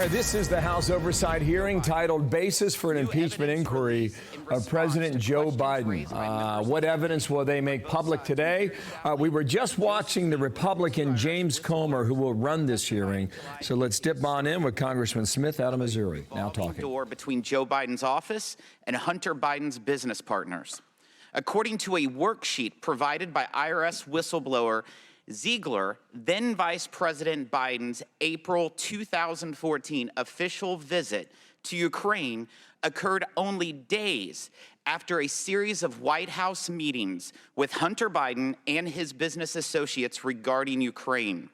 This is the House Oversight hearing titled Basis for an Impeachment Inquiry of President Joe Biden. What evidence will they make public today? We were just watching the Republican James Comer, who will run this hearing. So let's dip on in with Congressman Smith out of Missouri. Now talking. Door between Joe Biden's office and Hunter Biden's business partners. According to a worksheet provided by IRS whistleblower Ziegler, then Vice President Biden's April 2014 official visit to Ukraine occurred only days after a series of White House meetings with Hunter Biden and his business associates regarding Ukraine.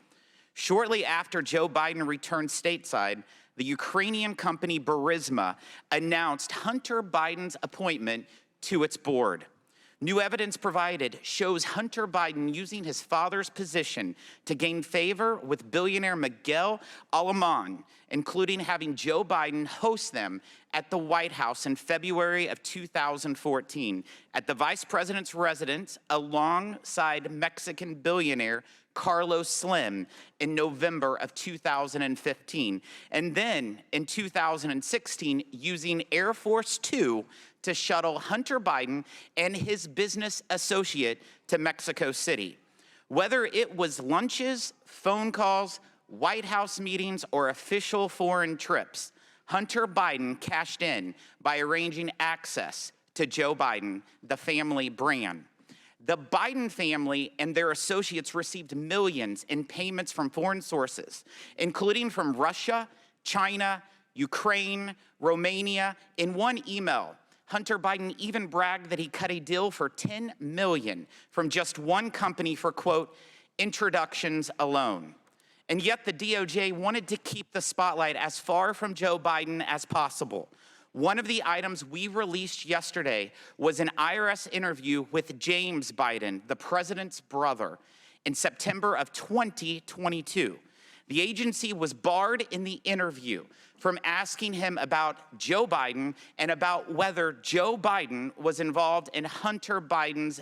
Shortly after Joe Biden returned stateside, the Ukrainian company Burisma announced Hunter Biden's appointment to its board. New evidence provided shows Hunter Biden using his father's position to gain favor with billionaire Miguel Alemán, including having Joe Biden host them at the White House in February of 2014 at the vice president's residence alongside Mexican billionaire Carlos Slim in November of 2015, and then in 2016 using Air Force Two to shuttle Hunter Biden and his business associate to Mexico City. Whether it was lunches, phone calls, White House meetings, or official foreign trips, Hunter Biden cashed in by arranging access to Joe Biden, the family brand. The Biden family and their associates received millions in payments from foreign sources, including from Russia, China, Ukraine, Romania. In one email, Hunter Biden even bragged that he cut a deal for $10 million from just one company for, quote, introductions alone. And yet the DOJ wanted to keep the spotlight as far from Joe Biden as possible. One of the items we released yesterday was an IRS interview with James Biden, the president's brother, in September of 2022. The agency was barred in the interview from asking him about Joe Biden and about whether Joe Biden was involved in Hunter Biden's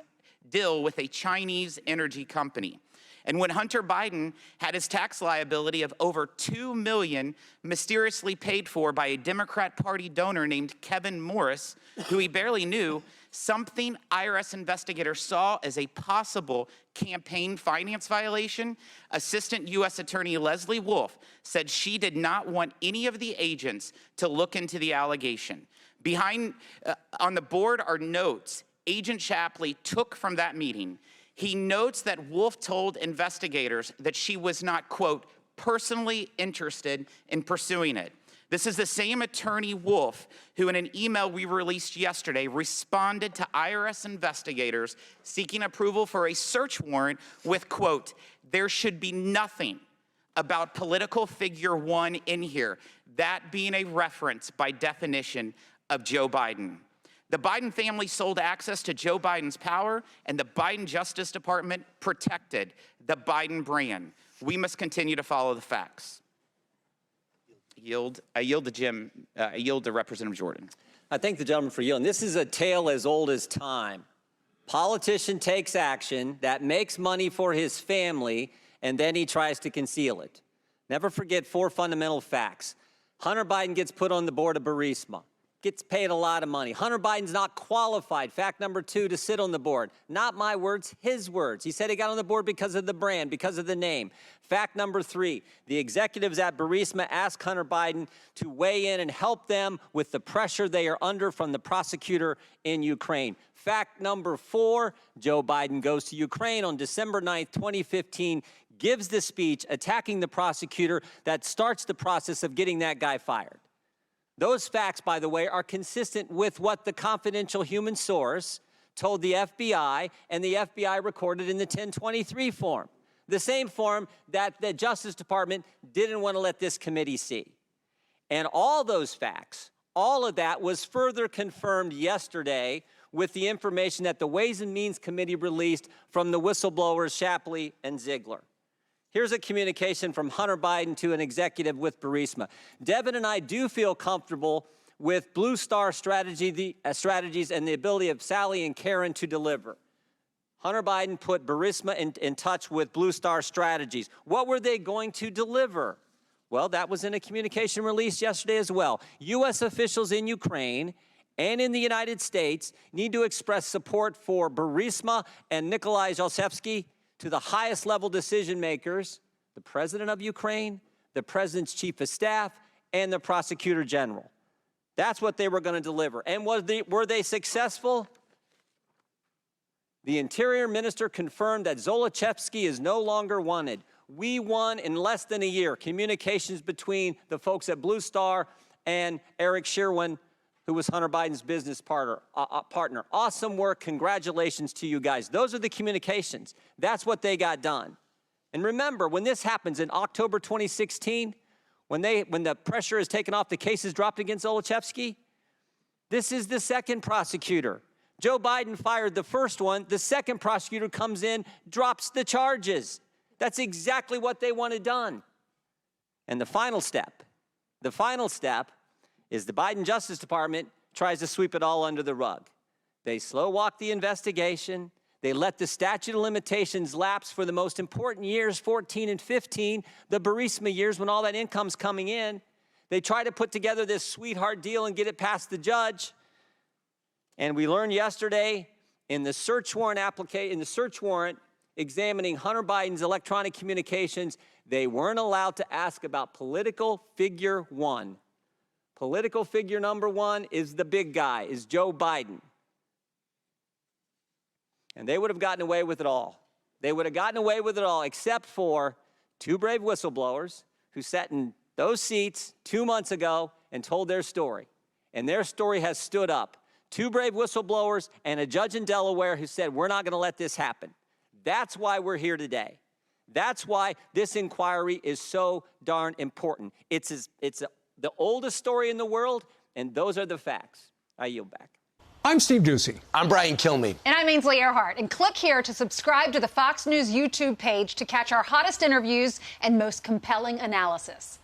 deal with a Chinese energy company. And when Hunter Biden had his tax liability of over $2 million mysteriously paid for by a Democrat Party donor named Kevin Morris, who he barely knew, something IRS investigators saw as a possible campaign finance violation, Assistant U.S. Attorney Leslie Wolf said she did not want any of the agents to look into the allegation. On the board are notes Agent Shapley took from that meeting. He notes that Wolf told investigators that she was not, quote, personally interested in pursuing it. This is the same attorney, Wolf, who in an email we released yesterday responded to IRS investigators seeking approval for a search warrant with, quote, there should be nothing about political figure one in here, that being a reference by definition of Joe Biden. The Biden family sold access to Joe Biden's power, and the Biden Justice Department protected the Biden brand. We must continue to follow the facts. I yield to Representative Jordan. I thank the gentleman for yielding. This is a tale as old as time. Politician takes action that makes money for his family, and then he tries to conceal it. Never forget four fundamental facts. Hunter Biden gets put on the board of Burisma. Gets paid a lot of money. Hunter Biden's not qualified, fact number 2, to sit on the board. Not my words, his words. He said he got on the board because of the brand, because of the name. Fact number 3, the executives at Burisma asked Hunter Biden to weigh in and help them with the pressure they are under from the prosecutor in Ukraine. Fact number 4, Joe Biden goes to Ukraine on December 9th, 2015, gives the speech attacking the prosecutor that starts the process of getting that guy fired. Those facts, by the way, are consistent with what the confidential human source told the FBI, and the FBI recorded in the 1023 form, the same form that the Justice Department didn't want to let this committee see. And all those facts, all of that was further confirmed yesterday with the information that the Ways and Means Committee released from the whistleblowers Shapley and Ziegler. Here's a communication from Hunter Biden to an executive with Burisma. Devin and I do feel comfortable with Blue Star strategies and the ability of Sally and Karen to deliver. Hunter Biden put Burisma in touch with Blue Star Strategies. What were they going to deliver? Well, that was in a communication release yesterday as well. U.S. officials in Ukraine and in the United States need to express support for Burisma and Nikolai Zlochevsky to the highest level decision makers, the president of Ukraine, the president's chief of staff, and the prosecutor general. That's what they were going to deliver. And were they successful? The Interior Minister confirmed that Zlochevsky is no longer wanted. We won in less than a year communications between the folks at Blue Star and Eric Sherwin, who was Hunter Biden's business partner. Awesome work. Congratulations to you guys. Those are the communications. That's what they got done. And remember, when this happens in October 2016, when the pressure is taken off, the case is dropped against Zlochevsky, this is the second prosecutor. Joe Biden fired the first one. The second prosecutor comes in, drops the charges. That's exactly what they wanted done. And the final step is the Biden Justice Department tries to sweep it all under the rug. They slow walk the investigation. They let the statute of limitations lapse for the most important years, 14 and 15, the Burisma years when all that income's coming in. They try to put together this sweetheart deal and get it past the judge. And we learned yesterday in the search warrant examining Hunter Biden's electronic communications, they weren't allowed to ask about political figure one. Political figure number one is the big guy, is Joe Biden. And they would have gotten away with it all. They would have gotten away with it all except for two brave whistleblowers who sat in those seats 2 months ago and told their story. And their story has stood up. Two brave whistleblowers and a judge in Delaware who said, we're not going to let this happen. That's why we're here today. That's why this inquiry is so darn important. It's the oldest story in the world, and those are the facts. I yield back. I'm Steve Doocy. I'm Brian Kilmeade. And I'm Ainsley Earhart. And click here to subscribe to the Fox News YouTube page to catch our hottest interviews and most compelling analysis.